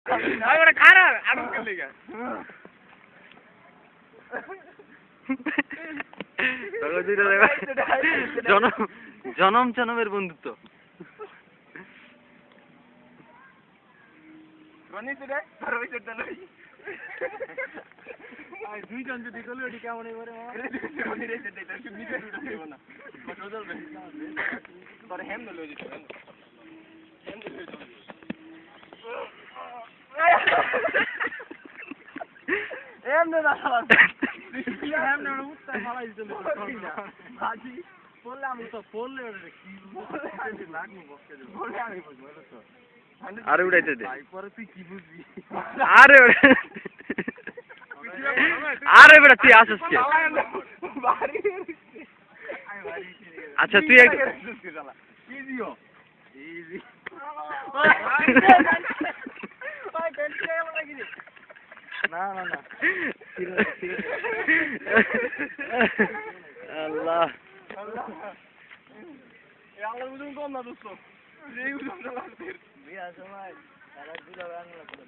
ওরে খারাপ আড়ুন কে লাগা তোকে দুইটা দেবা জনম জনমের বন্ধুত্ব রনি তুই দেখ আর ওই চড়টা লই আই দুই জন যদি গলি ওটি কেমন করে মামা রনি রে চড়টা এটা শুনি কে উঠে দেব না বদল বে তোর হেম লই দিতে হেম লই দিতে এমনে না হেম না উঠতে ফালাই দিতে বাজি বললে আমি তো বললে কি বললে লাগবে বসকে বললে আমি বুঝবো তো আরে উড়াইতে দে পরে তুই কি বুঝবি আরে আরে বেটা তুই আসিস কে আচ্ছা তুই এক কি দিও ইজি না না না আল্লাহ আল্লাহ এ আল্লাহ বুঝুন কোন না দোস্ত এই বুঝুন না বিয়া সময় তারা দুলা বাংলা